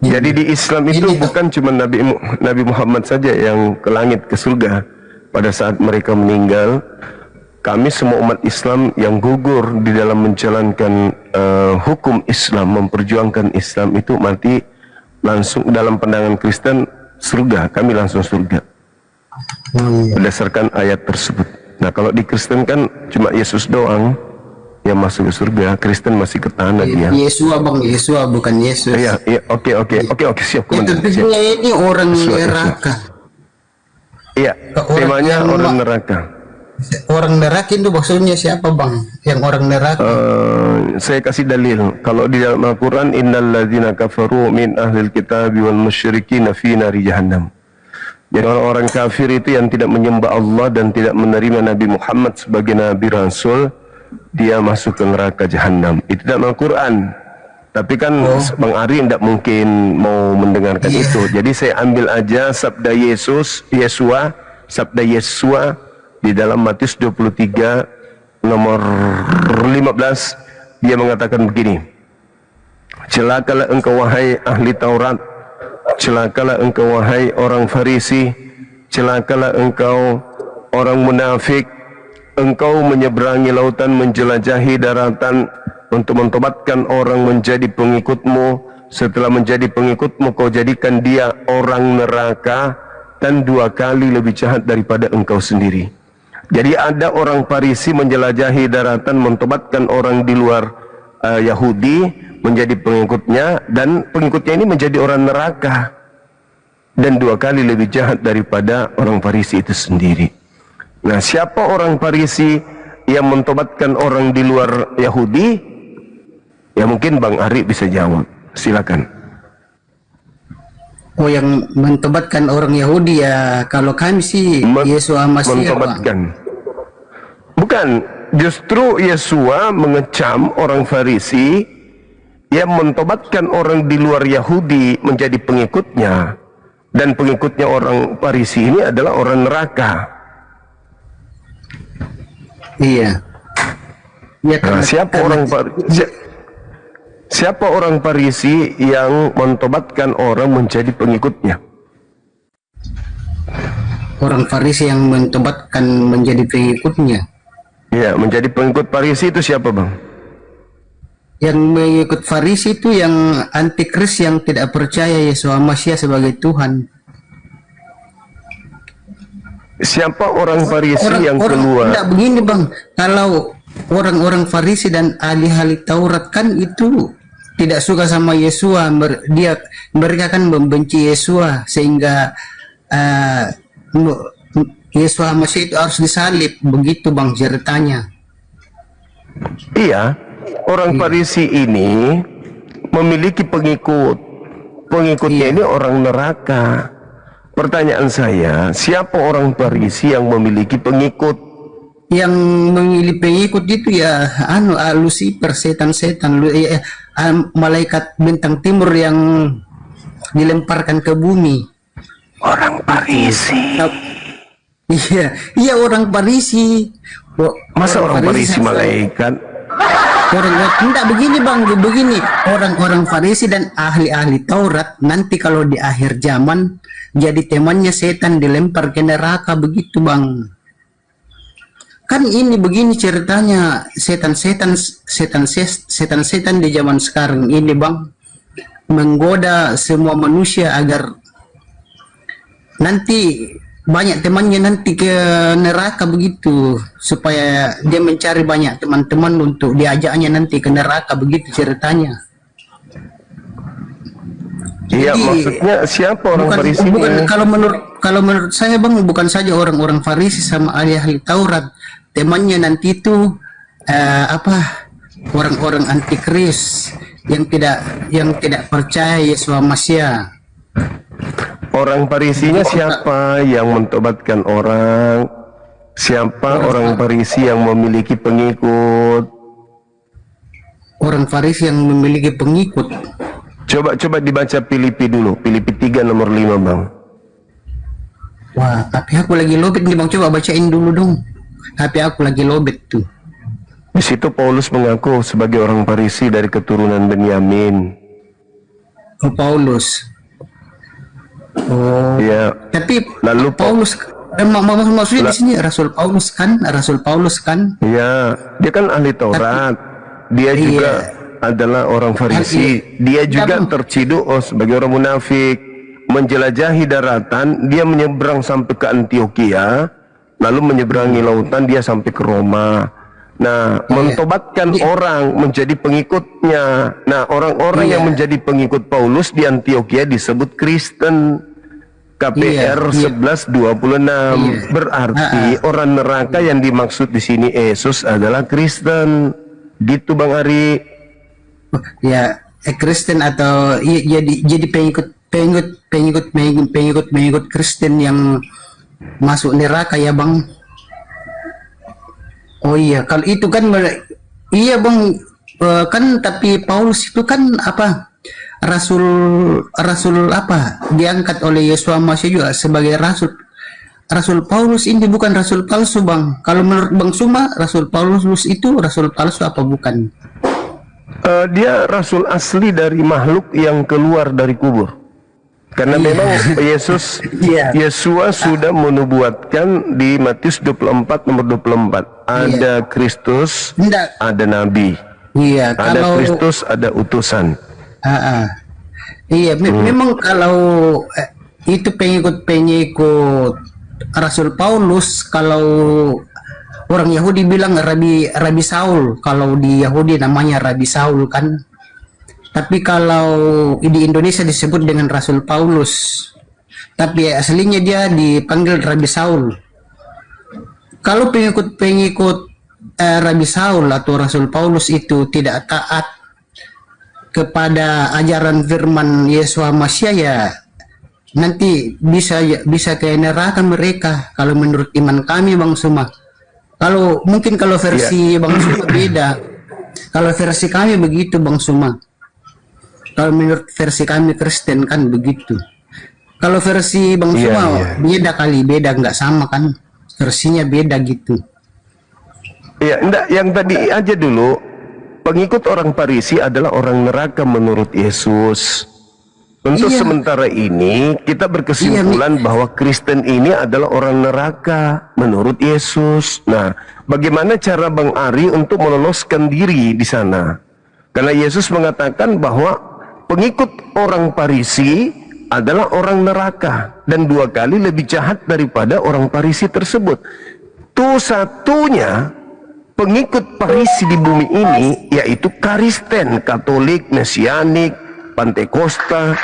Jadi di Islam itu Ini bukan cuma Nabi Muhammad saja yang ke langit, ke surga pada saat mereka meninggal. Kami semua umat Islam yang gugur di dalam menjalankan hukum Islam, memperjuangkan Islam itu mati langsung. Dalam pandangan Kristen surga, kami langsung surga berdasarkan ayat tersebut. Nah kalau di Kristen kan cuma Yesus doang yang masuk ke surga, Kristen masih ke tanah dia. Yesua bang, Yesua bukan Yesus. Iya, oke, siap. Itu ini orang neraka. Iya, temanya orang neraka. Orang neraka itu maksudnya siapa bang? Yang orang neraka? Saya kasih dalil. Kalau di dalam Al-Quran, innal ladzina kafaru min ahlil kitabi wal musyrikin fi nari jahannam. Jadi orang-orang kafir itu yang tidak menyembah Allah dan tidak menerima Nabi Muhammad sebagai Nabi Rasul, dia masuk ke neraka jahanam. Itu dalam Al-Quran. Tapi kan Bang Ari tidak mungkin mau mendengarkan itu. Jadi saya ambil aja sabda Yesua di dalam Matius 23 nomor 15. Dia mengatakan begini: celakalah engkau wahai ahli Taurat, celakalah engkau wahai orang Farisi, celakalah engkau orang munafik. Engkau menyeberangi lautan, menjelajahi daratan untuk mentobatkan orang menjadi pengikutmu. Setelah menjadi pengikutmu, kau jadikan dia orang neraka dan 2 kali lebih jahat daripada engkau sendiri. Jadi ada orang Farisi menjelajahi daratan, mentobatkan orang di luar Yahudi menjadi pengikutnya, dan pengikutnya ini menjadi orang neraka dan 2 kali lebih jahat daripada orang Farisi itu sendiri. Nah, siapa orang Farisi yang mentobatkan orang di luar Yahudi? Ya mungkin Bang Ari bisa jawab. Silakan. Oh, yang mentobatkan orang Yahudi ya, kalau kami sih Yesua Masih. Mentobatkan. Bukan, justru Yesua mengecam orang Farisi yang mentobatkan orang di luar Yahudi menjadi pengikutnya, dan pengikutnya orang Farisi ini adalah orang neraka. Iya. Ya, Nah, siapa orang Farisi yang mentobatkan orang menjadi pengikutnya? Orang Farisi yang mentobatkan menjadi pengikutnya. Ya, menjadi pengikut Farisi itu siapa bang? Yang mengikut Farisi itu yang antikris, yang tidak percaya Yesua Masih sebagai Tuhan. Siapa orang Farisi yang keluar? Tidak begini bang, kalau orang-orang Farisi dan ahli-ahli Taurat kan itu tidak suka sama Yesua, mereka kan membenci Yesua sehingga Yesua Masih itu harus disalib, begitu bang ceritanya. Iya, orang Farisi ini memiliki pengikutnya ini orang neraka. Pertanyaan saya, siapa orang Farisi yang memiliki pengikut? Yang memilih pengikut itu ya Lucifer, setan-setan, malaikat bintang timur yang dilemparkan ke bumi. Orang Farisi. Iya orang Farisi. Masa orang Farisi malaikat? Tidak begini bang, begini orang-orang Farisi dan ahli-ahli Taurat nanti kalau di akhir zaman jadi temannya setan, dilempar ke neraka, begitu bang. Kan ini begini ceritanya, setan-setan di zaman sekarang ini bang menggoda semua manusia agar nanti banyak temannya nanti ke neraka, begitu, supaya dia mencari banyak teman-teman untuk diajaknya nanti ke neraka, begitu ceritanya. Iya, maksudnya siapa orang Farisi? Bukan, kalau menurut saya bang, bukan saja orang-orang Farisi sama ahli-ahli Taurat, temannya nanti itu orang-orang antikris yang tidak percaya Yesua Masih. Orang Farisinya siapa yang mentobatkan orang? Siapa orang Farisi yang memiliki pengikut? Orang Farisi yang memiliki pengikut. Coba dibaca Filipi dulu, Filipi 3 nomor 5 bang. Wah, tapi aku lagi lobet nih bang, coba bacain dulu dong. Tapi aku lagi lobet tuh. Di situ Paulus mengaku sebagai orang Farisi dari keturunan Benyamin. Oh, Paulus. Oh. Ya, Tapi lalu Paulus maksudnya di sini Rasul Paulus kan? ya, dia kan ahli Taurat. Dia juga adalah orang Farisi. Dia juga terciduk sebagai orang munafik, menjelajahi daratan. Dia menyeberang sampai ke Antioquia, lalu menyeberangi lautan, dia sampai ke Roma. Nah, mentobatkan orang menjadi pengikutnya. Nah, orang-orang yang menjadi pengikut Paulus di Antioquia disebut Kristen. KPR 1126. Berarti orang neraka yang dimaksud di sini Yesus adalah Kristen. Gitu Bang Ari. Ya, Kristen atau jadi pengikut Kristen yang masuk neraka ya Bang. Oh iya, kalau itu kan iya Bang, kan tapi Paulus itu kan apa? Rasul apa? Diangkat oleh Yesus Masih juga sebagai rasul. Rasul Paulus ini bukan rasul palsu Bang. Kalau menurut Bang Suma, Rasul Paulus itu rasul palsu apa bukan? Dia rasul asli dari makhluk yang keluar dari kubur. Karena memang Yesus sudah menubuatkan di Matius 24 nomor 24. Ada Kristus, ada Nabi. Iya, ada Kristus, ada utusan. Iya, memang kalau itu pengikut Rasul Paulus, kalau orang Yahudi bilang Rabi Saul, kalau di Yahudi namanya Rabi Saul kan. Tapi kalau di Indonesia disebut dengan Rasul Paulus. Tapi aslinya dia dipanggil Rabi Saul. Kalau pengikut Rabi Saul atau Rasul Paulus itu tidak taat kepada ajaran firman Yesus Masih, ya nanti bisa ke neraka mereka. Kalau menurut iman kami Bang Suma. Kalau mungkin kalau versi Bang Suma beda. Kalau versi kami begitu Bang Suma. Kalau menurut versi kami Kristen kan begitu. Kalau versi Bang Suma beda nggak sama kan? Versinya beda gitu. Iya, enggak, yang tadi aja dulu. Pengikut orang Farisi adalah orang neraka menurut Yesus. Untuk sementara ini kita berkesimpulan bahwa Kristen ini adalah orang neraka menurut Yesus. Nah, bagaimana cara Bang Ari untuk meloloskan diri di sana? Karena Yesus mengatakan bahwa pengikut orang Farisi adalah orang neraka dan 2 kali lebih jahat daripada orang Farisi tersebut. Satunya pengikut Farisi di bumi ini yaitu Kristen, Katolik, Mesianik, Pantekosta.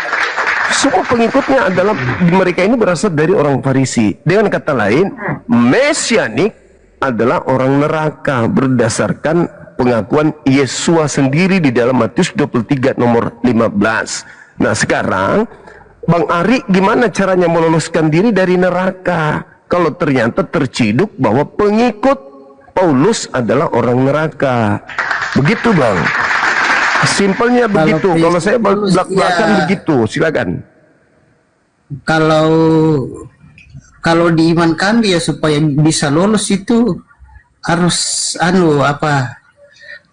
Semua pengikutnya adalah mereka ini berasal dari orang Farisi. Dengan kata lain, Mesianik adalah orang neraka berdasarkan pengakuan Yesus sendiri di dalam Matius 23 nomor 15. Nah, sekarang Bang Ari gimana caranya meloloskan diri dari neraka kalau ternyata terciduk bahwa pengikut Paulus adalah orang neraka? Begitu Bang. Simpelnya begitu. Kalau saya belak-belakan begitu, silakan. Kalau di iman kami ya supaya bisa lolos itu harus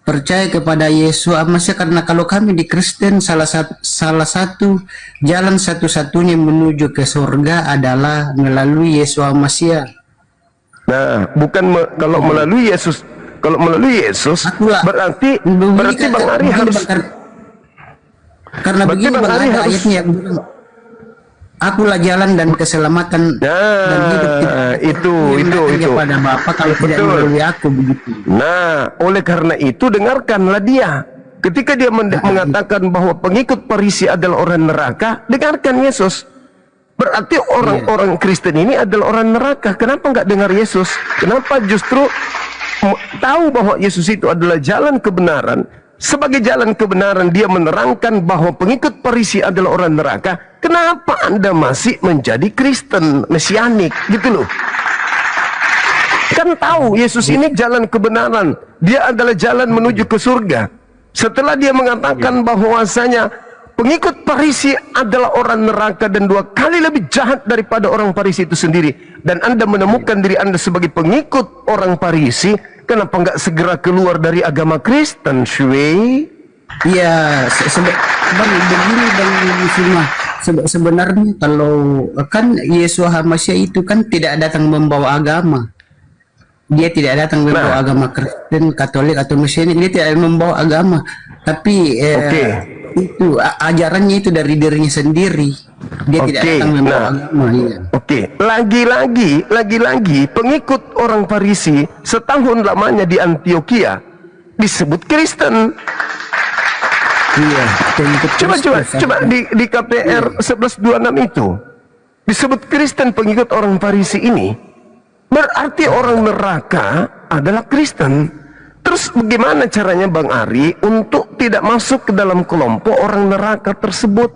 percaya kepada Yesus Masih, karena kalau kami di Kristen salah satu jalan satu-satunya menuju ke surga adalah melalui Yesus Masih. Nah, bukan kalau melalui Yesus. Kalau melalui Yesus berarti Bang Ari harus karena begini Bang Ari ayatnya yang bilang akulah jalan dan keselamatan dan hidup. Itu kepada Bapa kalau tidak melalui aku, begitu. Nah, oleh karena itu dengarkanlah dia. Ketika dia mengatakan bahwa pengikut Farisi adalah orang neraka, dengarkan Yesus. Berarti orang-orang Kristen ini adalah orang neraka. Kenapa nggak dengar Yesus? Kenapa justru tahu bahwa Yesus itu adalah jalan kebenaran? Sebagai jalan kebenaran dia menerangkan bahwa pengikut Farisi adalah orang neraka. Kenapa Anda masih menjadi Kristen Mesianik? Gitu loh. Kan tahu Yesus ini jalan kebenaran. Dia adalah jalan menuju ke surga. Setelah dia mengatakan bahwasanya pengikut Farisi adalah orang neraka dan 2 kali lebih jahat daripada orang Farisi itu sendiri, dan Anda menemukan diri Anda sebagai pengikut orang Farisi, kenapa nggak segera keluar dari agama Kristen, Shway? Iya, bang, begini bang Muslimah. Sebenarnya kalau kan Yesus Hamazia itu kan tidak datang membawa agama. Dia tidak datang membawa Nah, agama Kristen, Katolik atau Mesianik. Dia tidak membawa agama. Tapi oke. itu ajarannya itu dari dirinya sendiri. Dia tidak Oke, datang membawa nah, agama. Iya. oke. Lagi-lagi pengikut orang Farisi setahun lamanya di Antioquia disebut Kristen. Iya. Pengikut Kristus. Coba di KPR 1126 itu disebut Kristen pengikut orang Farisi ini. Berarti orang neraka adalah Kristen. Terus bagaimana caranya Bang Ari untuk tidak masuk ke dalam kelompok orang neraka tersebut?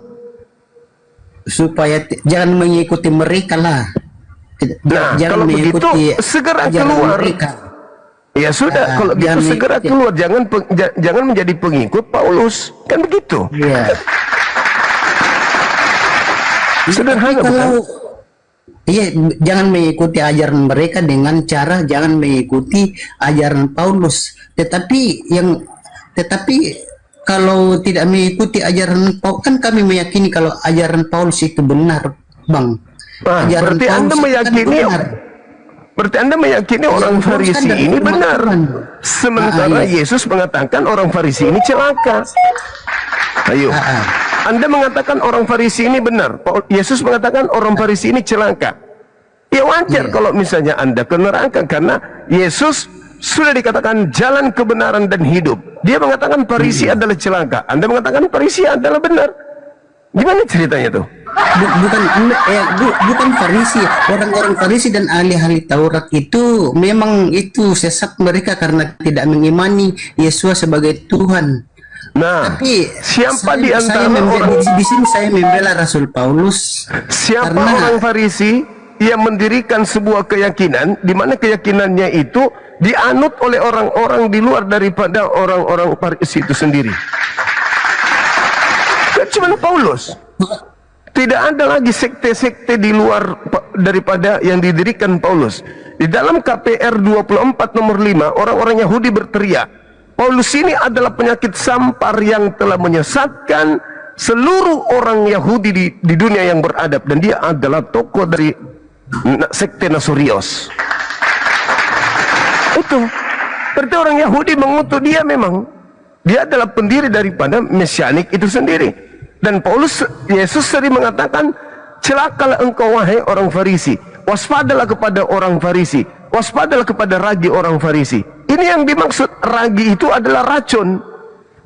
Supaya jangan mengikuti mereka lah. Nah, Jangan kalau begitu mengikuti segera ajaran keluar. mereka. Ya sudah, kalau gitu Jangan segera mengikuti. keluar. Jangan menjadi pengikut Paulus. Kan begitu. Iya. Sederhana, Tapi kalau bukan? iya, jangan mengikuti ajaran mereka dengan cara jangan mengikuti ajaran Paulus. Tetapi kalau tidak mengikuti ajaran Paulus, kan kami meyakini kalau ajaran Paulus itu benar, Bang. Ah, Ajaran berarti Anda Paulus itu kan meyakini benar. Berarti Anda meyakini orang Paulus kan Farisi dari ini umat benar. Tuhan. Sementara Iya. Yesus mengatakan orang Farisi ini celaka. Ayo. Anda mengatakan orang Farisi ini benar. Yesus mengatakan orang Farisi ini celaka. Ya wajar Iya. kalau misalnya Anda ke neraka karena Yesus sudah dikatakan jalan kebenaran dan hidup. Dia mengatakan Farisi adalah celaka. Anda mengatakan Farisi adalah benar. Gimana ceritanya tuh? Bukan Farisi. Orang-orang Farisi dan ahli-ahli Taurat itu memang itu sesat mereka karena tidak mengimani Yesus sebagai Tuhan. Nah, Tapi siapa di antara orang di sini saya membela Rasul Paulus Siapa karena orang Farisi yang mendirikan sebuah keyakinan di mana keyakinannya itu dianut oleh orang-orang di luar daripada orang-orang Farisi itu sendiri? Kan cuma Paulus. Tidak ada lagi sekte-sekte di luar daripada yang didirikan Paulus. Di dalam KPR 24 nomor 5, orang-orang Yahudi berteriak, Paulus ini adalah penyakit sampar yang telah menyesatkan seluruh orang Yahudi di dunia yang beradab, dan dia adalah tokoh dari sekte Nasurios. Itu berarti orang Yahudi mengutuk dia. Memang dia adalah pendiri daripada Mesianik itu sendiri. Dan Yesus sering mengatakan, celakalah engkau wahai orang Farisi, waspadalah kepada orang Farisi, waspadalah kepada ragi orang Farisi. Ini yang dimaksud ragi itu adalah racun.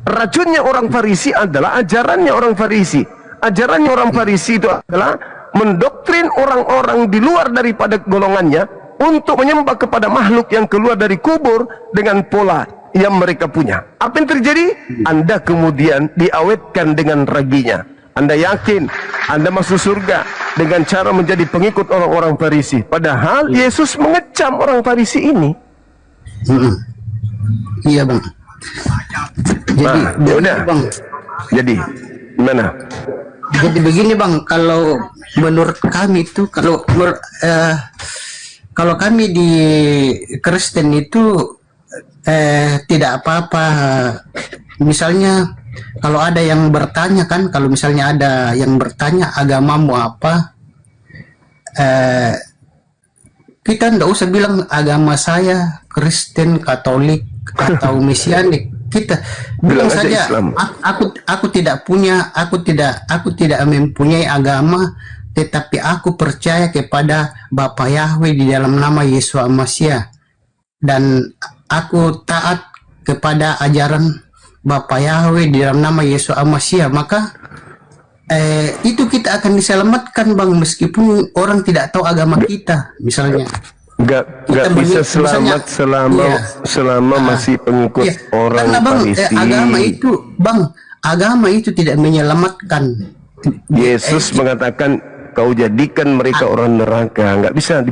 Racunnya orang Farisi adalah ajarannya orang Farisi. Ajarannya orang Farisi itu adalah mendoktrin orang-orang di luar daripada golongannya untuk menyembah kepada makhluk yang keluar dari kubur dengan pola yang mereka punya. Apa yang terjadi? Anda kemudian diawetkan dengan raginya. Anda yakin Anda masuk surga dengan cara menjadi pengikut orang-orang Farisi. Padahal Yesus mengecam orang Farisi ini. iya Bang. Jadi Ya udah. Bang. Jadi gimana? Jadi begini Bang, kalau menurut kami itu kalau kami di Kristen itu tidak apa-apa. Misalnya kalau ada yang bertanya kan, kalau misalnya ada yang bertanya agamamu apa, kita ndak usah bilang agama saya Kristen, Katolik atau Mesianik. Kita bilang Bilang aja saja Islam. aku tidak mempunyai agama, tetapi aku percaya kepada Bapa Yahweh di dalam nama Yesus Hamazia, dan aku taat kepada ajaran Bapa Yahweh di dalam nama Yesus Hamazia. Maka itu kita akan diselamatkan Bang, meskipun orang tidak tahu agama kita. Misalnya Gak kita bisa misalnya, selamat selama masih pengikut iya, orang karena Bang, Farisi. agama itu tidak menyelamatkan. Yesus mengatakan kau jadikan mereka orang neraka. Nggak bisa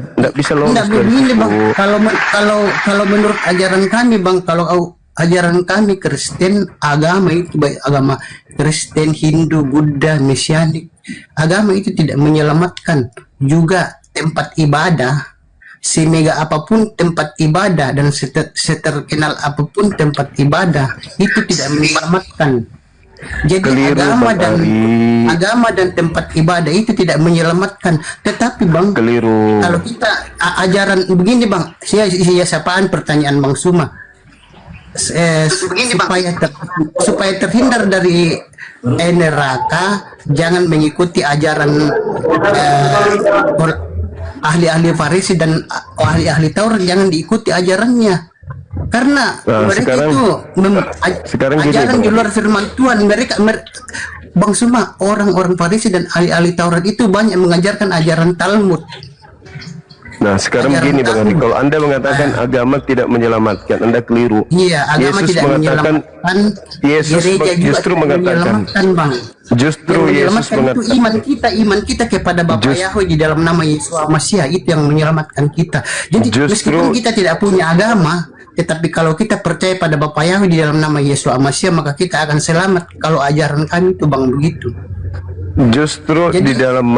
lolos Tidak dari begini Bang, situ. kalau menurut ajaran kami Bang, kalau ajaran kami Kristen, agama itu baik agama Kristen, Hindu, Buddha, Mesianik, agama itu tidak menyelamatkan. Juga tempat ibadah semega apapun tempat ibadah dan seterkenal apapun tempat ibadah, itu tidak menyelamatkan. Jadi Keliru, Bang Ari. agama dan tempat ibadah itu tidak menyelamatkan. Tetapi Bang, Keliru. kalau kita ajaran begini Bang, saya sapaan pertanyaan Bang Suma. Supaya terhindar dari neraka, jangan mengikuti ajaran ahli-ahli Farisi dan ahli-ahli Taurat, jangan diikuti ajarannya. Karena mereka sekarang- itu sekarang gini, ajaran Bang. di luar firman Tuhan. Bang Suma, orang-orang Farisi dan ahli-ahli Taurat itu banyak mengajarkan ajaran Talmud. Nah, sekarang Ajaran begini Bang Ari, Talmud. kalau Anda mengatakan agama tidak menyelamatkan, Anda keliru. Iya, agama Yesus tidak mengatakan, menyelamatkan. Yesus Gereja juga justru tidak mengatakan, menyelamatkan, Bang. justru Yang Yesus menyelamatkan itu mengatakan, iman kita kepada Bapa Yahweh di dalam nama Yesus Masiah, itu yang menyelamatkan kita. Jadi meskipun kita tidak punya agama, tetapi kalau kita percaya pada Bapa Yahweh di dalam nama Yesus Masiah, maka kita akan selamat. Kalau ajaran kami itu Bang begitu. justru Jadi- di dalam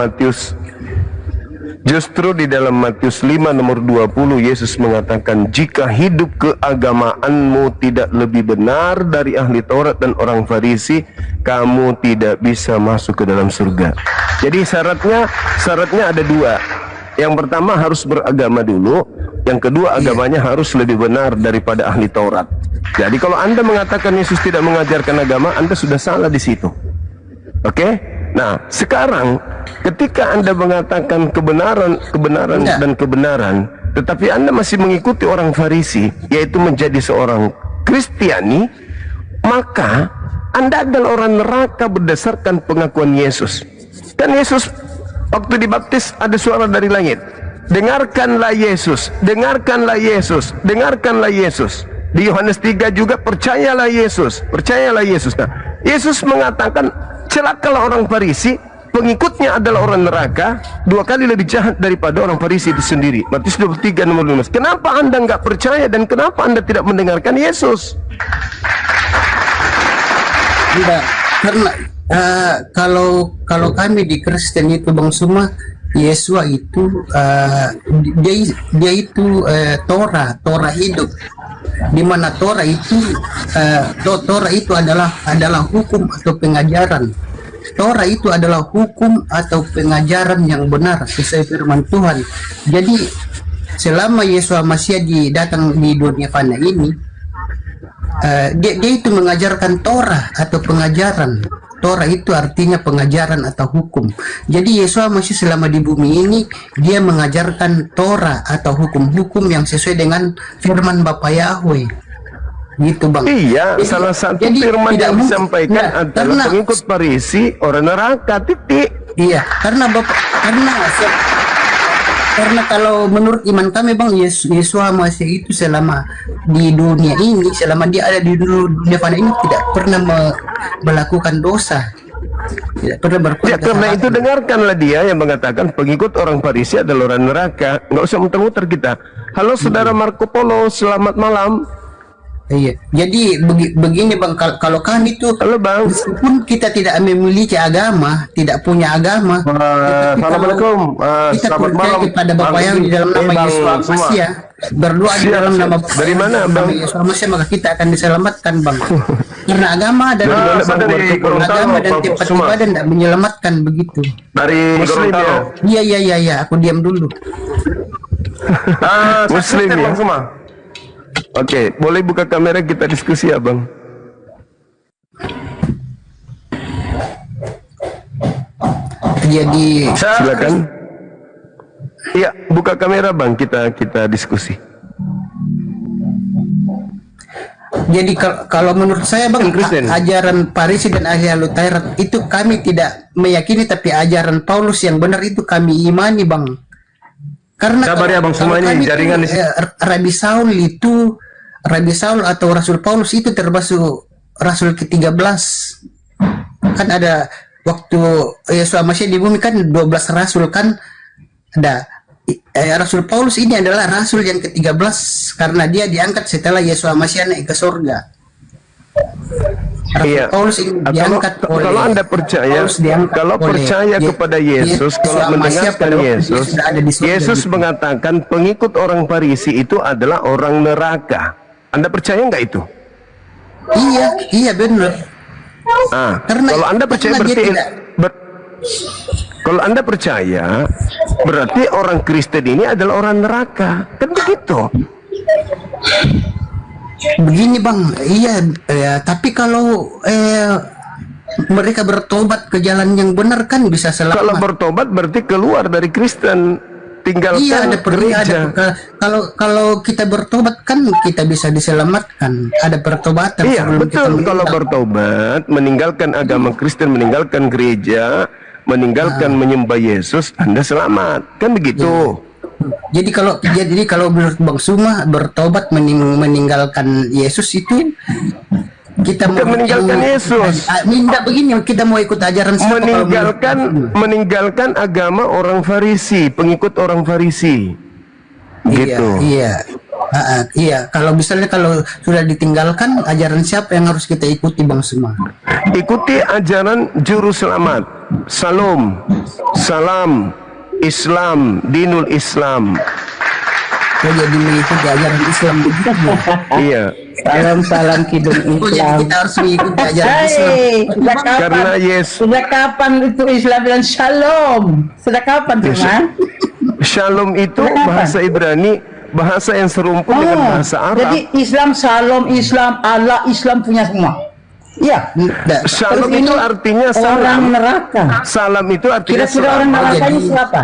Matius 5 nomor 20 Yesus mengatakan, jika hidup keagamaanmu tidak lebih benar dari ahli Taurat dan orang Farisi, kamu tidak bisa masuk ke dalam surga. Jadi syaratnya ada dua. Yang pertama harus beragama dulu, yang kedua agamanya harus lebih benar daripada ahli Taurat. Jadi kalau Anda mengatakan Yesus tidak mengajarkan agama, Anda sudah salah di situ. Oke? Nah, sekarang ketika Anda mengatakan kebenaran dan kebenaran, tetapi Anda masih mengikuti orang Farisi, yaitu menjadi seorang Kristiani, maka Anda adalah orang neraka berdasarkan pengakuan Yesus. Dan Yesus waktu dibaptis ada suara dari langit, dengarkanlah Yesus, dengarkanlah Yesus, dengarkanlah Yesus. Di Yohanes 3 juga, percayalah Yesus, percayalah Yesus. Nah, Yesus mengatakan, celakalah orang Farisi, pengikutnya adalah orang neraka, 2 kali lebih jahat daripada orang Farisi itu sendiri. Matius 23 nomor 15. Kenapa Anda nggak percaya dan kenapa Anda tidak mendengarkan Yesus? Tidak, karena kalau kami di Kristen itu Bang Suma, Yesua itu dia itu Torah hidup, di mana Torah itu adalah hukum atau pengajaran. Torah itu adalah hukum atau pengajaran yang benar sesuai firman Tuhan. Jadi selama Yesus Masiah datang di dunia fana ini, dia itu mengajarkan Torah atau pengajaran. Torah itu artinya pengajaran atau hukum. Jadi Yesus masih selama di bumi ini, dia mengajarkan Torah atau hukum-hukum yang sesuai dengan firman Bapa Yahweh. Gitu Bang. Iya, salah satu firman yang disampaikan adalah pengikut Farisi orang neraka, titik. Iya, karena kalau menurut iman kami Bang, Yesus Masiah itu selama di dunia ini, selama dia ada di dunia fana ini, tidak pernah melakukan dosa, tidak pernah berbuat Ya, karena itu dengarkanlah dia yang mengatakan pengikut orang Farisi adalah orang neraka. Nggak usah muter-muter kita. Halo saudara Marco Polo, selamat malam. Iya, jadi begini Bang, kalau kami itu, Halo Bang. meskipun kita tidak memiliki agama, tidak punya agama, Assalamualaikum. kita Selamat percaya malam. kepada Bapa yang di dalam nama Yesus Masiah, berdoa di dalam nama Dari mana Bang? Yesus Masiah, maka kita akan diselamatkan Bang. Karena agama dan tempat ibadah tidak menyelamatkan begitu. Dari Muslim ya? Iya, aku diam dulu. Muslim ya? Bang Suma. Oke, boleh buka kamera kita diskusi ya Bang? Jadi Silakan. Iya, buka kamera Bang, kita diskusi. Jadi kalau menurut saya Bang, Kristen. ajaran Farisi dan ahli Taurat itu kami tidak meyakini, tapi ajaran Paulus yang benar itu kami imani Bang. Karena Sabar ya Bang, semua ini kami jaringan di sini. Rabi Saul atau Rasul Paulus itu termasuk Rasul ke-13. Kan ada waktu Yesus Masiah di bumi kan 12 rasul kan ada. Rasul Paulus ini adalah rasul yang ke-13 karena dia diangkat setelah Yesus Masiah naik ke surga. Iya. Paulus ini diangkat Kalau Anda percaya, Paulus diangkat kalau oleh percaya kepada Yesus, kalau sama siapa mendengarkan dong? Yesus, Sudah ada di surga Yesus gitu. mengatakan pengikut orang Farisi itu adalah orang neraka. Anda percaya nggak itu? Iya benar. Kalau Anda percaya karena dia berarti tidak- kalau Anda percaya berarti orang Kristen ini adalah orang neraka. Kan begitu. Begini bang, tapi kalau mereka bertobat ke jalan yang benar kan bisa Kalau selamat. bertobat berarti keluar dari Kristen, tinggalkan Iya, gereja. kalau kita bertobat kan kita bisa diselamatkan. Ada pertobatan. Iya, sebelum kita betul. Kalau meninggal. bertobat, meninggalkan agama Kristen, meninggalkan gereja, meninggalkan menyembah Yesus, Anda selamat. Kan begitu. Jadi kalau menurut Bang Suma bertobat meninggalkan Yesus itu kita Bukan mau meninggalkan Yesus. Minta begini, kita mau ikut ajaran siapa kalau meninggalkan agama orang Farisi, pengikut orang Farisi. Gitu. Iya. Kalau misalnya kalau sudah ditinggalkan, ajaran siapa yang harus kita ikuti Bang Suma? Ikuti ajaran juru selamat. Salam, Islam, dinul Islam. Kau jadi mengikuti ajaran Islam begitu? Iya. Salam kidung Oh, jadi Islam. kita harus mengikuti ajaran Islam. Sejak kapan? Karena Yesus. Sejak kapan itu Islam dan Shalom? Sejak kapan teman? Shalom itu Kenapa? bahasa Ibrani, bahasa yang serumpun dengan bahasa Arab. Jadi Islam, Shalom, Islam, Allah, Islam punya semua. Iya. Shalom Terus itu ini artinya orang salam. neraka. Salam itu artinya Kira-kira orang selamat. neraka ini siapa?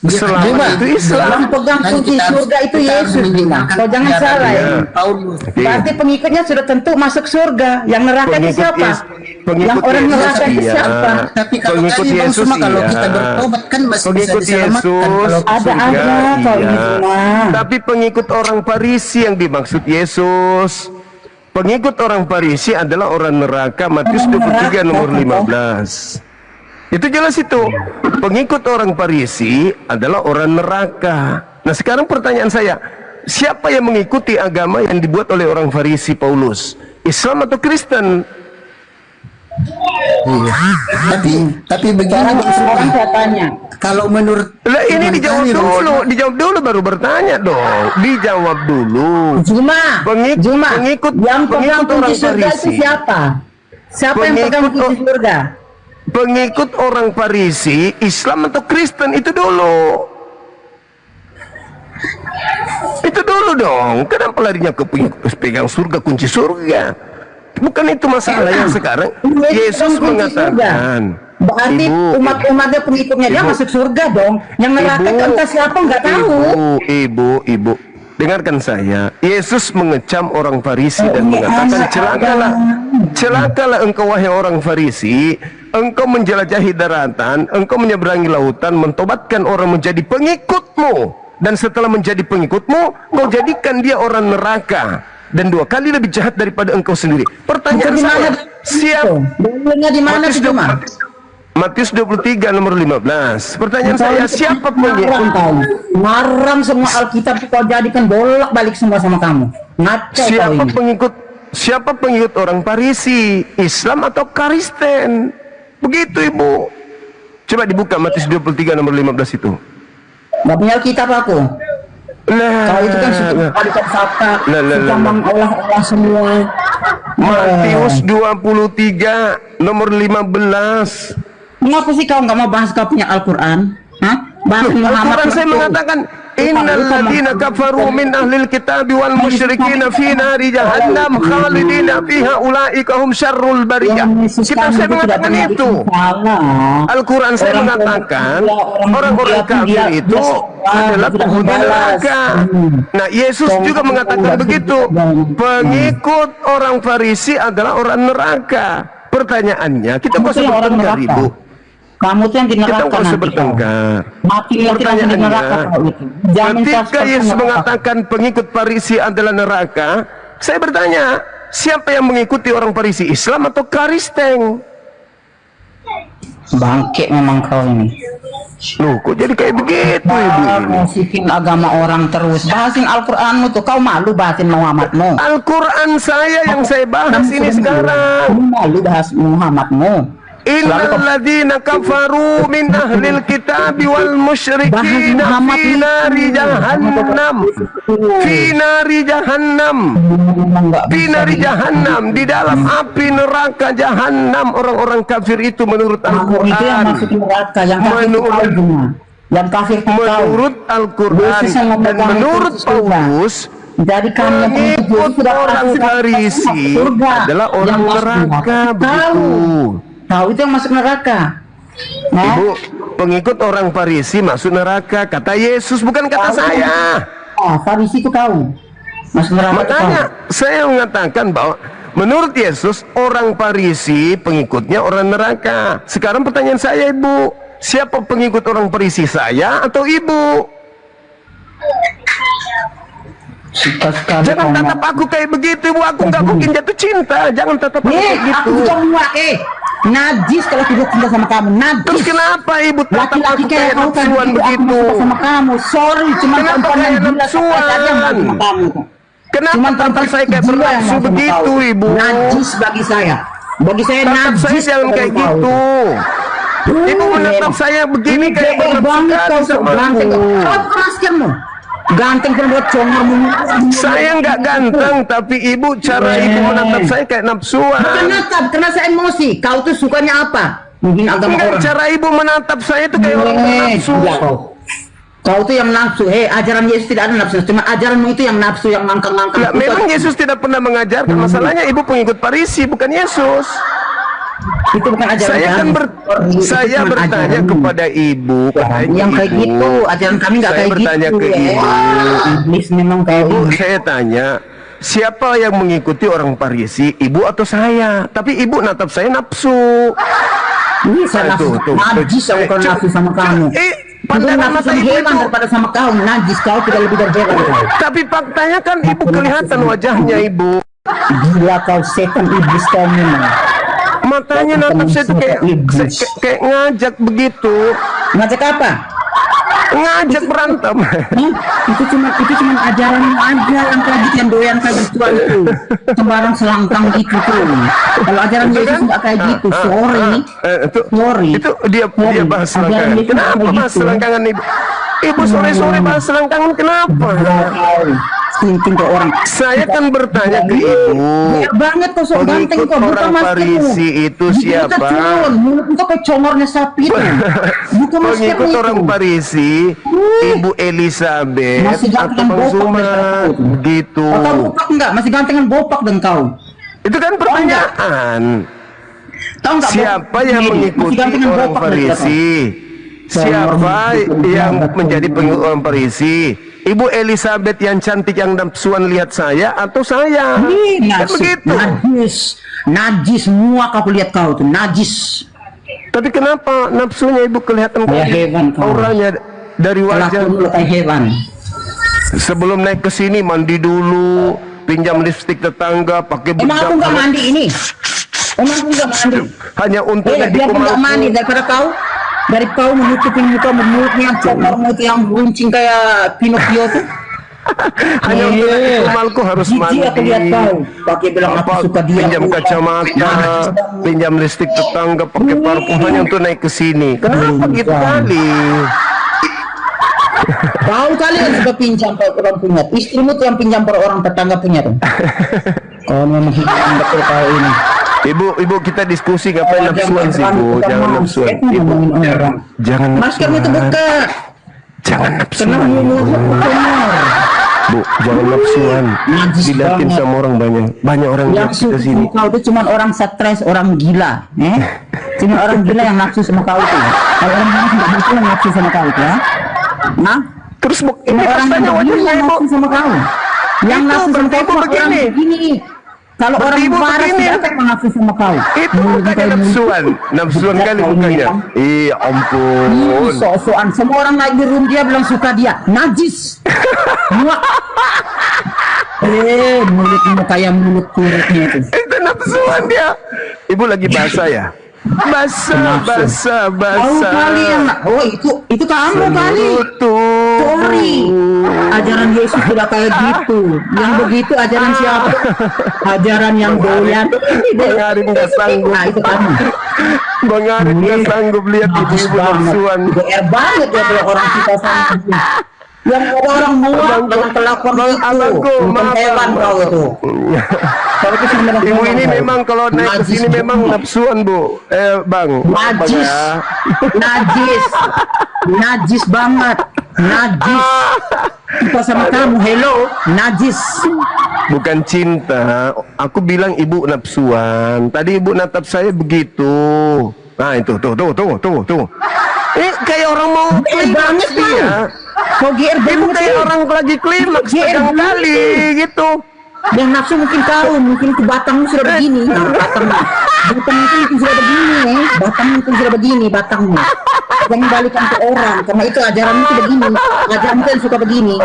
Selamat itu Islam. Yang pegang Kan kunci kita harus- surga itu kita harus Yesus. meninggalkan Kau jangan ajaran salah ya. Paulus. Berarti pengikutnya sudah tentu masuk surga. Yang neraka itu siapa? Yang orang Yesus, neraka itu iya. siapa? Tapi kalau Pengikut tadi Bang Yesus, Suma kalau iya. kita bertobat kan masih bisa Pengikut diselamatkan. Yesus, Kalau Ada surga, kalau ini iya. semua. Tapi pengikut orang Farisi yang dimaksud Yesus. Pengikut orang Farisi adalah orang neraka. Matius 23 nomor 15. Itu jelas itu. Pengikut orang Farisi adalah orang neraka. Nah sekarang pertanyaan saya, siapa yang mengikuti agama yang dibuat oleh orang Farisi Paulus? Islam atau Kristen? tapi begini Sekarang Bang Suma, orang saya tanya. kalau menurut Lah ini dijawab Bang Suma, dulu baru bertanya dong. Dijawab dulu. Pengikut yang pegang pengikut orang kunci surga itu Farisi. siapa? Siapa yang pegang Pengikut kunci surga? Pengikut orang Farisi, Islam atau Kristen itu dulu. Itu dulu dong. Kenapa larinya ke pegang surga, kunci surga? Bukan itu masalah yang sekarang. Yesus mengatakan. Berarti umat-umatnya pengikutnya dia Ibu. masuk surga dong. Yang neraka itu entah siapa nggak tahu. Ibu, dengarkan saya. Yesus mengecam orang Farisi dan mengatakan, celakalah engkau wahai orang Farisi, engkau menjelajahi daratan, engkau menyeberangi lautan, mentobatkan orang menjadi pengikutmu, dan setelah menjadi pengikutmu, kau jadikan dia orang neraka, dan 2 kali lebih jahat daripada engkau sendiri. Pertanyaan Di saya, mana? siap? Dalilnya di mana Matius itu cuma? Matius 23 nomor 15. Pertanyaan saya, siapa pengikut? Maram semua Alkitab kau jadikan bolak-balik semua sama kamu. Ngaco kau ini. Siapa pengikut orang Farisi? Islam atau Kristen? Begitu Ibu. Coba dibuka Matius 23 nomor 15 itu. Gak punya Alkitab aku. Kalau itu kan suka fakta, suka mengolah-olah semua. Matius 23 nomor 15. Mengapa sih kau nggak mau bahas kau punya Al-Quran? Bahas Muhammad. Al-Quran saya mengatakan, innal ladzina kafaru min ahlil kitabi wal musyrikina fi nari jahannam khalidina fiha ulaika hum syarrul bariyah. Kita saya mengatakan itu. Al-Quran saya mengatakan orang-orang kafir itu adalah penghuni neraka. Nah, Yesus juga mengatakan begitu. Pengikut orang Farisi adalah orang neraka. Pertanyaannya, kita nggak usah bertengkar Ibu. Kamu tuh yang di Kita neraka nggak usah nanti. bertengkar. Mati nanti langsung di neraka kau itu. Jamin Ketika sasaran Yesus neraka. mengatakan pengikut Farisi adalah neraka, saya bertanya, siapa yang mengikuti orang Farisi, Islam atau Kristen? Bangke memang kau ini. Loh, kok jadi kayak begitu ibu ini? Musikin agama orang terus. Bahasin Al-Qur'anmu tuh. Kau malu bahasin Muhammadmu. Al-Quran saya yang saya bahas ini sekarang. Kamu malu bahas Muhammadmu. Innal ladzina kafaru min ahlil kitabi wal musyrikin fi nari jahannam. Fi nari jahannam. Fi nari jahannam, di dalam api neraka jahannam orang-orang kafir itu menurut Itu yang Al-Quran. masuk neraka, yang kafir itu kau semua. Yang kafir itu kau. Menurut Al-Quran Yesus yang dan memegang menurut itu surga. Paulus, Jadi kami yang pengikut orang Farisi adalah orang neraka begitu. Tahu itu yang masuk neraka. Nah, Ibu, pengikut orang Farisi masuk neraka, kata Yesus, bukan kata saya. Farisi itu kau. Masuk neraka. Makanya saya mengatakan bahwa menurut Yesus orang Farisi pengikutnya orang neraka. Sekarang pertanyaan saya, Ibu, siapa pengikut orang Farisi, saya atau Ibu? Jangan tatap aku kayak begitu, Ibu. Aku nggak mungkin jatuh cinta. Jangan tatap aku kayak gitu. Aku semua najis kalau tidak cinta sama kamu. Najis. Terus kenapa Ibu tatap Laki-laki aku kayak kayak kau kan nafsuan begitu? sama kamu. Sorry, cuma Kenapa perempuan kayak yang gila nafsuan? saja yang sama kamu. Kenapa Cuman tatap saya kayak jiwa yang bernafsu sama begitu, kau. Ibu? Najis bagi saya. Bagi saya Tatap najis. saya jangan kayak kau. gitu. Ibu menatap saya begini kayak Geger banget kau sama ganteng. aku. Kau keraskanmu. Ganteng kan buat congormu. Saya nggak ganteng, tapi ibu cara ibu menatap saya kayak nafsuan. Bukan natap, karena saya emosi. Kau tuh sukanya apa? Mungkin agama Enggak, orang. cara ibu menatap saya itu kayak orang nafsu. Gila kau. Kau tuh yang nafsu. Ajaran Yesus tidak ada nafsu. Cuma ajaranmu itu yang nafsu, yang ngangkang-ngangkang. Nggak, memang Yesus tidak pernah mengajarkan. Masalahnya ibu pengikut Farisi, bukan Yesus. Itu bukan ajaran Saya kan kami. saya Itu cuma bertanya ajaran. kepada ibu, katanya Yang kayak ibu. gitu, ajaran kami nggak Saya kayak bertanya gitu. ke ibu. Iblis memang kayak Ibu, gitu. saya tanya, siapa yang mengikuti orang Farisi, ibu atau saya? Tapi ibu natap saya nafsu. Ini saya nafsu. Najis aku kan nafsu sama kamu. Pandangan mata ibu hewan itu. daripada sama kau. Najis kau tidak lebih dari hewan. Tapi faktanya kan ibu kelihatan wajahnya ibu. Gila kau, setan iblis kau memang. Matanya natap saya itu kayak ngajak begitu. Ngajak apa? Ngajak berantem. Itu cuma ajaran aja yang kayak gitu, yang doyan kayak gituan itu. Sembarang selangkang gitu tuh. Kalau ajaran Itu Yesus kan? nggak kayak gitu. Sorry. Sorry. Itu dia bahas selangkangan. Kenapa bahas selangkangan ibu? Ibu sore-sore bahas selangkangan kenapa? Sinting ke orang. Saya kan bertanya ke ibu. Banyak banget kok sok ganteng Pengikut kok. Buka orang maskermu. Farisi itu siapa? Mulut itu kayak congornya sapi tuh. Buka maskermu Pengikut itu. orang Farisi, Ibu Elizabeth Masih atau gantengan Bang bopak Zuma daripada aku. gitu. Atau bopak enggak? Masih gantengan bopak dan kau. Itu kan pertanyaan. Tahu enggak? Siapa yang mengikuti orang Farisi? Siapa yang menjadi pengikut orang Farisi? Ibu Elizabeth yang cantik yang nafsuan lihat saya atau saya? Kan begitu. Najis semua kau lihat kau tuh najis. Tapi kenapa nafsunya ibu kelihatan Kayak hewan kau. auranya dari wajah? Kelakuan lu kayak hewan. Sebelum naik ke sini mandi dulu, pinjam lipstik tetangga, pakai Emang aku nggak mandi ini? Emang aku nggak mandi? hanya untuk Biar aku nggak mandi daripada kau. Dari kau menutupin muka mulutnya congor mulut yang runcing kayak Pinocchio tuh. hanya untuk kumalku harus mandi. Jijik aku lihat kau. Pakai bilang aku suka dia. Pinjam kacamata, pinjam lipstik tetangga, pakai parfum hanya untuk naik ke sini. Kenapa gitu kali? Kau kali yang suka pinjam kalau orang punya. Istrimu tuh yang pinjam per orang tetangga punya tuh. Kau memang hidup betul kau ini. Ibu kita diskusi ngapain nafsuan sih Bu? Jangan nafsuan. Ibu, jangan Masker itu buka. Jangan Kenapa nafsuan. mulutnya kotor? Bu, jangan nafsuan. Najis Dilihatin banget. sama orang banyak orang Yang lihat ke suka sini. sama kau itu cuma orang stres, orang gila, cuma orang gila yang nafsu sama kau tuh. Kalau orang gila tidak mungkin yang nafsu sama kau tuh, ya. Nah, Terus Bu, cuma ini orang faktanya gila wajahnya yang Ibu. nafsu sama kau. Yang Itu nafsu sama kau beribu cuma orang begini. begini. Kalau orang Beribu waras begini. tidak akan nafsu sama kau. Itu bukannya nafsuan. Nafsuan kali bukannya. Ih, ampun. So-soan semua orang naik di room dia bilang suka dia. Najis. Muak. Mulutmu kayak mulut kurutnya itu. Itu nafsuan dia. Ibu lagi basah ya? Basah. Kau kali yang, oh itu kamu kali. Sorry, ajaran Yesus tidak kayak gitu. Yang begitu ajaran siapa? Ajaran yang doyan. Bang Arif nggak sanggup. Nah itu kamu. Bang Arif nggak sanggup lihat ibu-ibu nafsuan. GR banget ya kalau orang kita sama. Yang ada orang muak dengan kelakuan itu, bukan hewan kau itu. Kalau itu sebenarnya Ibu ini memang kalau naik ke sini memang nafsuan, Bu. Bang. Najis. Najis banget. Najis. Kita sama kamu, hello, najis. Bukan cinta. Aku bilang ibu nafsuan. Tadi ibu natap saya begitu. Nah itu, tuh. Kayak orang mau banget dia. Kau GR Ibu banget kayak orang lagi klimaks pegang kali gitu. Yang nafsu mungkin kau, mungkin ke batangmu sudah begini. Nah, batang itu sudah begini, batang itu sudah begini, batangmu. Jangan balikan ke orang, karena itu ajaranmu itu begini. Ajaranmu itu suka begini.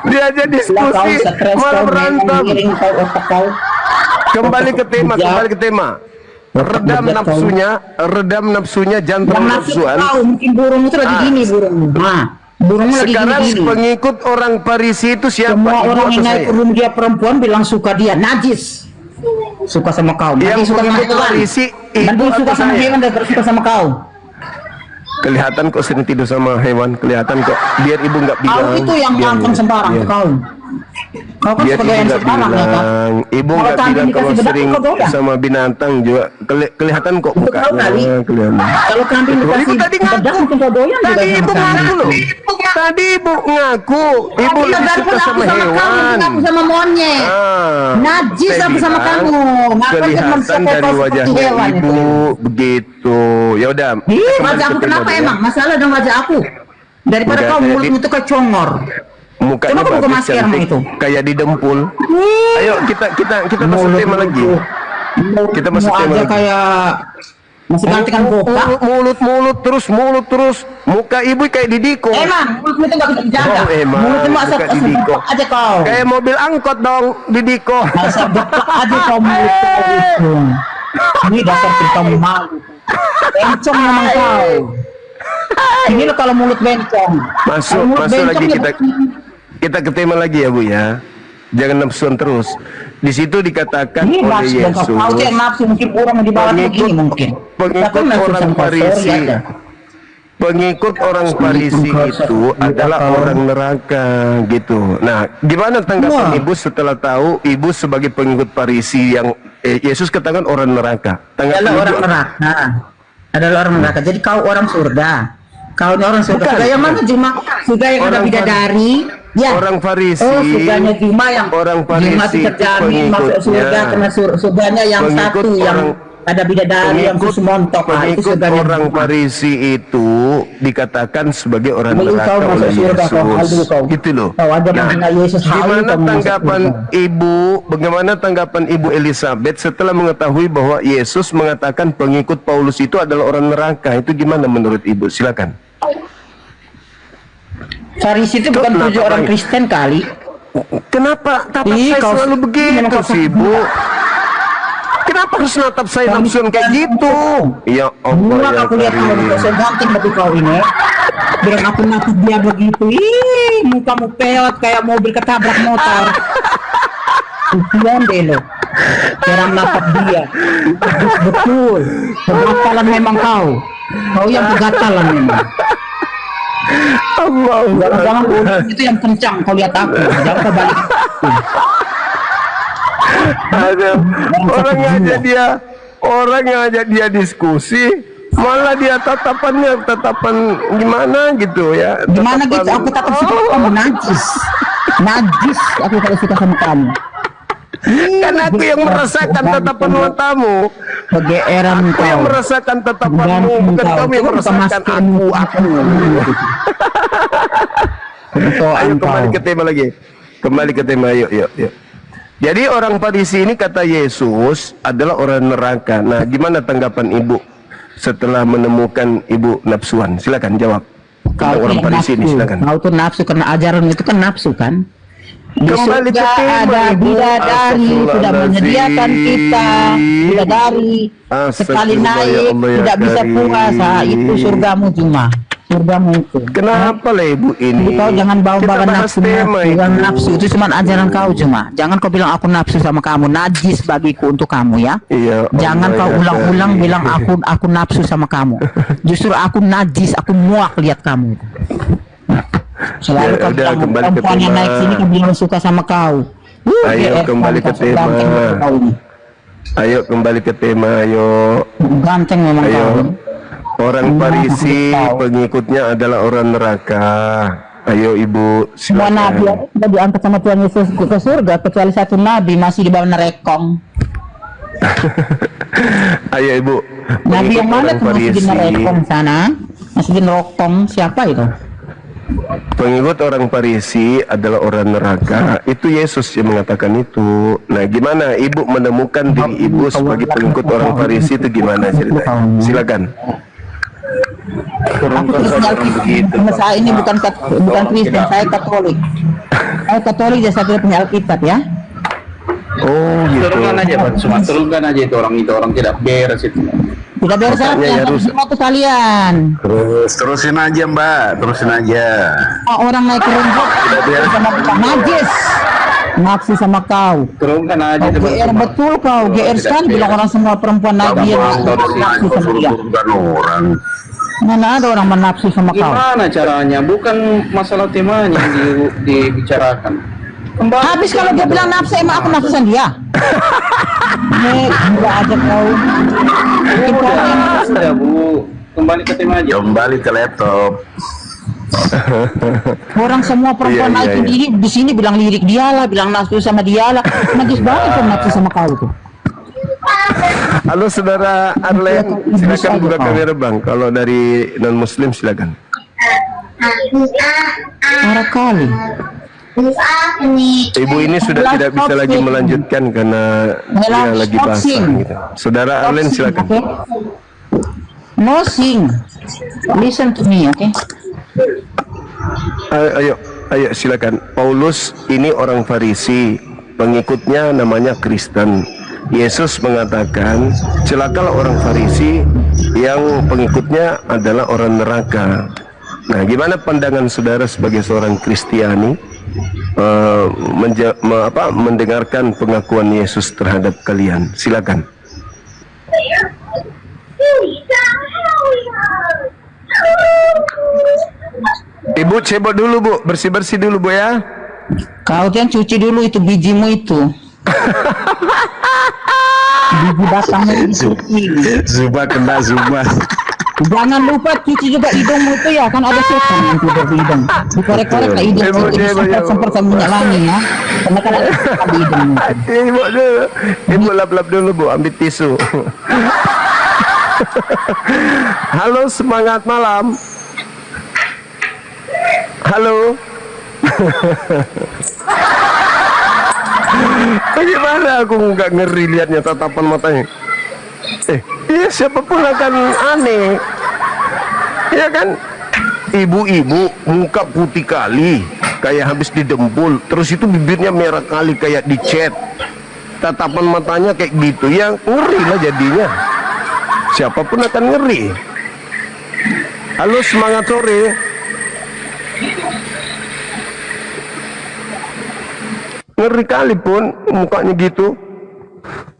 Dia aja diskusi, malah berantem. Kembali ke tema. Redam nafsunya, jantung nafsuan. Kau mungkin burung itu lagi gini burung. Nah, burungnya lagi sekarang gini. pengikut orang Parisi itu siapa? Semua Ibu orang atau yang naik saya? ke room dia perempuan bilang suka dia, najis. Suka sama kau. Yang Nanti suka sama pengikut hewan. Parisi, Nanti ibu suka atau sama saya? hewan daripada suka sama kau. Kelihatan kok sering tidur sama hewan, kelihatan kok. Biar ibu nggak bilang. Kau itu yang ngangkang sembarang biar- kau. Kau kan Biar suka ibu yang nggak sembarang ya kan? bilang, ibu Kalau nggak kambing bilang kalau dikasih bedak, sering kau goda. sama binatang juga kelihatan kok Itu kau mukanya, kali. kelihatan. Kalau kambing Ibu dikasih tadi bedak ngaku. mungkin kau doyan juga Tadi sama ibu kambing. ngaku loh. Tadi ibu ngaku, ibu Tapi lebih suka sama hewan. Aku sama monyet. Najis saya aku sama bilang, kamu. Maka kelihatan cuma dari kau seperti wajahnya hewan ibu itu. begitu. Ya udah. Ih, wajah aku kenapa emang? Masalah dong wajah aku. Daripada Enggak, kau jadi- mulutmu itu kecongor. Mukanya Kenapa buka bagus, masker cantik, emang itu? kayak didempul. Ayo kita masuk tema lagi. Kita masuk tema aja lagi. kayak masih gantikan boka. Mulut terus. Muka ibu kayak Didiko. Emang mulutmu itu nggak bisa dijaga. Oh, emang. Mulutmu asal Suka Didiko. aja kau. Kayak mobil angkot dong, Didiko. Asal geplak aja kau mulut kau itu. Ini dasar cerita malu. Bencong memang kau. Ini loh kalau mulut bencong. Masuk Kalau mulut lagi bencong kita ke tema lagi ya, Bu ya. Jangan nafsuan terus. Di situ dikatakan ini oleh nafsu dan Yesus, kau yang nafsu mungkin orang di bawah begini mungkin. pengikut Tapi nafsu orang sama kau, sorry Farisi. aja. Pengikut orang Farisi itu adalah orang neraka gitu. Nah, gimana tanggapan Wah. ibu setelah tahu ibu sebagai pengikut Farisi yang Yesus katakan orang neraka? Tanggapan Adalah ibu orang apa? neraka. Adalah orang neraka. Jadi kau orang surga. Kau ini orang surga. Bukan, Surga yang mana bukan. cuma surga yang ada Orang bidadari. Ya. Orang Farisi. Oh, surganya Juma yang Orang Juma Farisi terjamin masuk surga karena surganya yang Pengikut satu yang orang- ada bidadari yang susu montok. Nah, itu pengikut surganya orang Juma. Farisi itu dikatakan sebagai orang Dulu neraka kau masuk oleh surga, kau. Dulu Yesus. kau. Gitu loh. Kau ada menghina Yesus, halu Gimana kau masuk tanggapan surga. ibu? Bagaimana tanggapan ibu Elizabeth setelah mengetahui bahwa Yesus mengatakan pengikut Paulus itu adalah orang neraka? Itu gimana menurut ibu? Silakan. Farisi itu bukan Kenapa, tujuh orang Bang? Kristen kali. Kenapa tatap Ih, saya kau- selalu begitu kau- sih, Bu? Kenapa harus natap saya Kami- nafsuan kayak gitu? Ya Muak Allah ya aku lihat Karim. kau saya ganting bagi kau ini. Bilang aku nakut dia begitu. Ih, mukamu peot kayak mobil ketabrak motor. Ujian deh lo. Sekarang nakut dia. Betul. Kegatalan memang kau. Kau yang kegatalan memang. Allah. Jangan itu yang kencang kau lihat aku. Jangan kau balik. Ada orang yang ajak dia diskusi, malah dia tatapan gimana gitu ya. Gimana gitu? Aku tak suka kamu najis. Najis aku kalau suka sama kamu. Kan aku yang merasakan tatapan matamu. Kegeeran Aku yang kau. merasakan tatapanmu, bukan kamu yang merasakan aku. Ayo kembali ke tema lagi. Kembali ke tema, yuk. Jadi orang Farisi ini kata Yesus adalah orang neraka. Nah, gimana tanggapan ibu setelah menemukan ibu nafsuan? Silakan jawab. Tentang orang Farisi ini, silakan. Kau tuh nafsu karena ajaran itu kan nafsu kan. Di Kembali ke surga tema, ada Ibu. bidadari, sudah menyediakan kita bidadari. Sekali Astagfirullah, ya naik Allah, ya tidak bisa Karim. puasa, itu surgamu cuma. Surgamu itu. Kenapa lah Ibu ini? Jadi kau jangan bawa Kita bahas nafsu, tema, jangan Ibu. nafsu. Itu cuma ajaran kau cuma. Jangan kau bilang aku nafsu sama kamu, najis bagiku untuk kamu ya. Iya, Jangan Allah, kau ya ulang-ulang Karim. bilang aku nafsu sama kamu. Justru aku najis, aku muak lihat kamu. Selalu Ya, kau udah, bilang kembali ke perempuan yang tema. naik sini kau bilang suka sama kau. Ayo, kembali ke tema. Ayo kembali ke tema, ayo. Ganteng memang kau. Ayo. Orang Farisi pengikutnya adalah orang neraka. Ayo Ibu, Semua nabi silakan. sudah diangkat sama Tuhan Yesus ke surga kecuali satu nabi masih di bawah nerekong. Ayo Ibu. Nabi yang mana orang tuh masih di nerekong sana? Masih di nerokong siapa itu? Pengikut orang Farisi adalah orang neraka. Itu Yesus yang mengatakan itu. Nah, gimana Ibu menemukan diri Ibu sebagai pengikut orang Farisi itu gimana ceritanya? Silakan. Aku Kristen Alkitab. Saya ini bukan Kristen, saya Katolik. Saya Katolik jadi saya tidak punya Alkitab ya. Oh gitu. Turunkan aja Pak, cuma turunkan aja itu orang tidak beres itu. Tidak beres apa Makanya ya, yang rusak. semua tuh kalian. Terusin aja Mbak, terusin aja. Orang naik ke rumput sama Pak najis. Nafsu sama kau. Turunkan aja Kau itu, GR Pak. betul kau, GR Tidak sekali beres. bilang orang semua perempuan naik dia nafsu sama dia. Turunkan orang. Mana ada orang menafsu sama kau? Gimana caranya? Bukan masalah temanya yang dibicarakan. Kembali Habis kalau dia bilang nafsu, emang aku nafsu sama dia? Gila aja kau. Mungkin kau yang ada Bu. Kembali ke tema aja. Kembali ke laptop. orang semua perempuan Iya, naik iya, diri di sini bilang lirik dia lah, bilang nafsu sama dia lah. Najis banget tuh nafsu sama kau tuh. Halo Saudara Arlen, silakan buka kamera Bang. Kalau dari non Muslim silakan. Parah kali. Ibu ini sudah tidak bisa lagi melanjutkan karena dia lagi basah gitu. Saudara Arlen silakan. Okay? No sing. Listen to me, okay? Ayo silakan. Paulus ini orang Farisi, pengikutnya namanya Kristen. Yesus mengatakan, celakalah orang Farisi yang pengikutnya adalah orang neraka. Nah, gimana pandangan saudara sebagai seorang Kristiani mendengarkan pengakuan Yesus terhadap kalian? Silakan. Ibu cebok dulu Bu, bersih-bersih dulu Bu ya. Kau jangan cuci dulu itu bijimu itu. Biji batangmu itu dicuci. Zuma kena Zuma. Jangan lupa cuci juga hidungmu itu ya, kan ada setan yang tidur di hidung. Dikorek-korek ke hidung Ibu, itu ibu, semprot ibu. minyak wangi ya. Karena kan ada setan di hidungmu. Ibu dulu, Ibu lap-lap dulu Bu, ambil tisu. Halo, semangat malam. Halo. Bagaimana aku nggak ngeri lihatnya tatapan matanya. Iya siapapun akan aneh. Ya kan, ibu-ibu muka putih kali, kayak habis didempul, terus itu bibirnya merah kali kayak dicet. Tatapan matanya kayak gitu, ya ngeri lah jadinya. Siapapun akan ngeri. Halo, semangat sore. Ngeri kali pun mukanya gitu.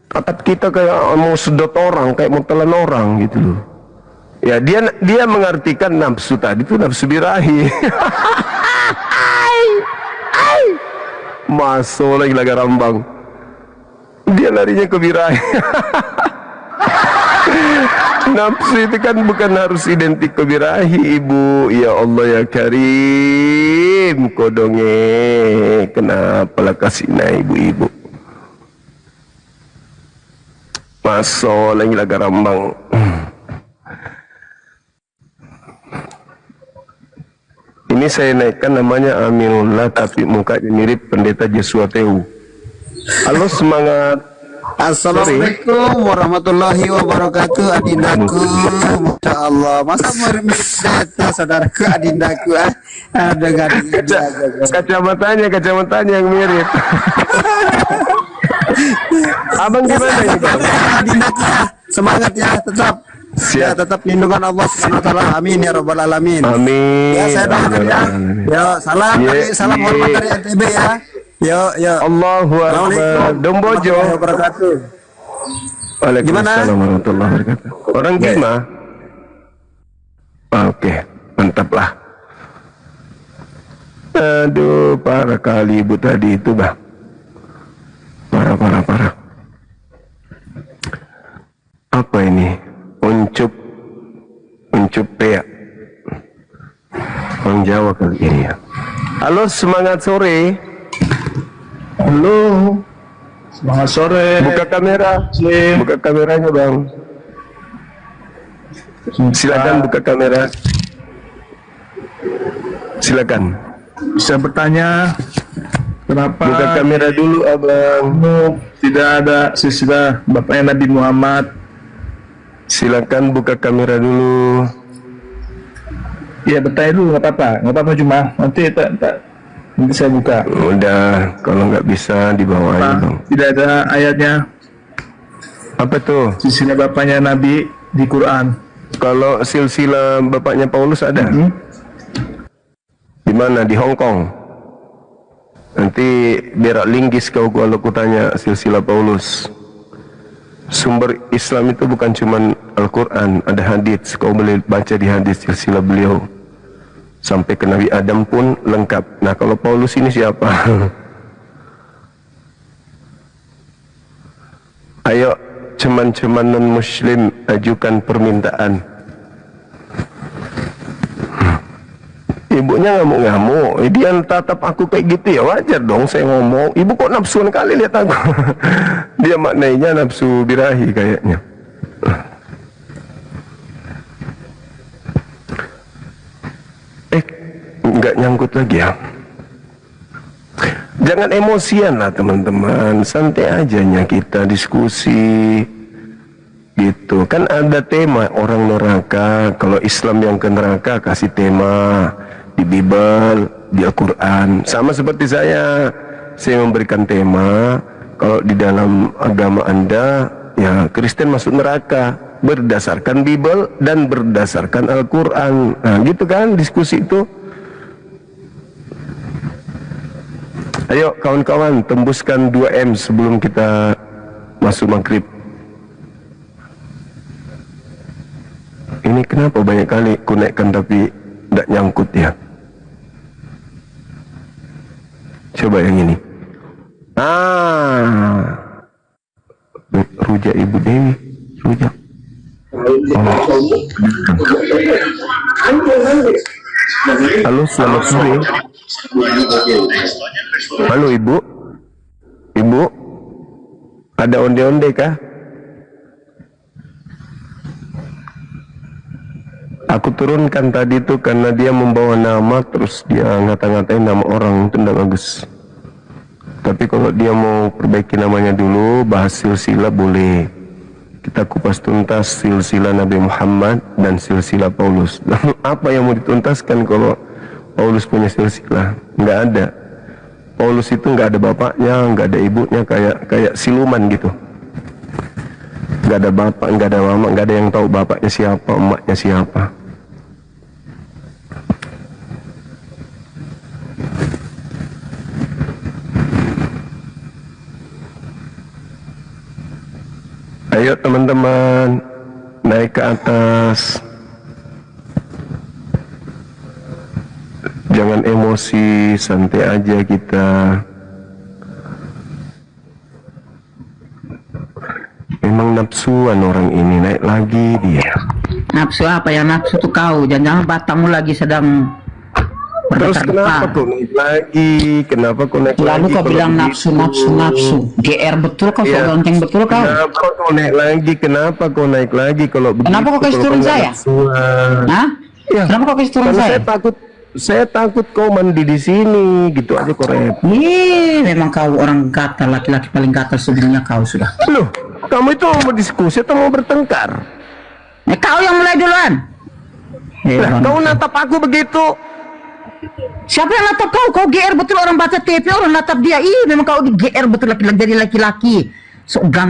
Tatap kita kayak mau sedot orang, kayak mau telan orang gitu loh. Ya dia mengartikan nafsu tadi itu nafsu birahi. Masuk lagi laga rambang. Dia larinya ke birahi. Nafsu itu kan bukan harus identik ke birahi, Ibu. Ya Allah ya Karim, kodonge. Kenapa lah kasih ibu-ibu? Masuk lagi laga rambang. Ini saya naikkan namanya Aminullah, tapi mukanya mirip pendeta Joshua Teu. Halo, semangat. Assalamualaikum warahmatullahi wabarakatuh. Adindaku, masya Allah, masa mirip beta saudaraku adindaku ada Kacamatanya yang mirip. Abang gimana ini Bang? adindaku, semangat ya, tetap ya, tetap lindungan Allah Subhanahu wa taala. Amin ya rabbal alamin. Amin. Ya, saya doakan ya. Yo, salam salam hormat dari NTB ya. Yo. Allahu Akbar. Dombojo. Warahmatullahi wabarakatuh. Waalaikumsalam warahmatullahi wabarakatuh. Orang Bima. Oke, mantap lah. Aduh, parah kali ibu tadi itu, Bang. Parah. Apa ini? Uncup peak. Orang Jawa kali ini ya. Halo, semangat sore. Halo. Semangat sore. Buka kamera. Buka kameranya, Bang. Silakan buka kamera. Silakan. Bisa bertanya kenapa Buka kamera dulu, Abang. tidak ada silsilah bapaknya Nabi Muhammad? Silakan buka kamera dulu. Ya bertanya dulu, nggak apa-apa cuma nanti nanti saya buka. Udah, kalau nggak bisa di bawah aja, Bang. Tidak ada ayatnya Apa tuh? silsilah bapaknya Nabi di Quran. Kalau silsilah bapaknya Paulus ada? Di mana? Di Hong Kong. Nanti berak linggis kau kalau ku tanya silsilah Paulus. Sumber Islam itu bukan cuma Al-Quran, ada hadis. Kau boleh baca di hadis silsilah beliau. Sampai ke Nabi Adam pun lengkap. Nah, kalau Paulus ini siapa? Ayo, cuman non-muslim ajukan permintaan. Ibunya ngamuk-ngamuk. Dia tatap aku kayak gitu ya, wajar dong saya ngomong. Ibu kok nafsuan kali lihat aku. Dia maknanya nafsu birahi kayaknya. Nggak nyangkut lagi ya. Jangan emosian lah teman-teman. Santai ajanya kita diskusi. Gitu. Kan ada tema orang neraka. Kalau Islam yang ke neraka kasih tema di Bible, di Al-Quran. Sama seperti saya memberikan tema. Kalau di dalam agama Anda, ya Kristen masuk neraka berdasarkan Bible dan berdasarkan Al-Quran. Nah, gitu kan diskusi itu. Ayo kawan-kawan, tembuskan 2M sebelum kita masuk maghrib. Ini kenapa banyak kali ku naikkan tapi tidak nyangkut ya? Coba yang ini. Rujak Ibu Dewi. Rujak. Halo, selamat sore. Halo Ibu. Ibu, ada onde-onde kah? Aku turunkan tadi tuh karena dia membawa nama terus dia ngata-ngatain nama orang, itu tidak bagus. Tapi kalau dia mau perbaiki namanya dulu, bahas silsilah boleh. Kita kupas tuntas silsilah Nabi Muhammad dan silsilah Paulus. Apa yang mau dituntaskan kalau Paulus punya silsilah? Nggak ada. Paulus itu nggak ada bapaknya, nggak ada ibunya, kayak siluman gitu. Nggak ada bapak, nggak ada mama, nggak ada yang tahu bapaknya siapa, emaknya siapa. Ayo teman-teman, naik ke atas. Jangan emosi, santai aja kita. Memang nafsuan orang ini, naik lagi dia. Nafsu apa yang nafsu tuh kau? Jangan-jangan batangmu lagi sedang Terus kenapa kau naik lagi? Kenapa kau naik lagi? Lalu kau bilang begitu? nafsu. GR betul kau, Iya. lonceng betul kau. Kenapa kau naik lagi? Kenapa kau naik lagi kalau begitu? Kenapa kau kasih kalau turun kau nggak saya? nafsuan? Hah? Ya, Kenapa kau kasih turun karena saya? saya saya takut kau mandi di sini, gitu aja kau rep. Memang kau orang gatal, laki-laki paling gatal sedunia kau sudah. Loh, kamu itu mau diskusi atau mau bertengkar? Kau yang mulai duluan. Lah, kau natap aku begitu. Siapa yang natap kau? Kau GR betul orang baca TP, orang natap dia. Memang kau di GR betul laki-laki jadi laki-laki. So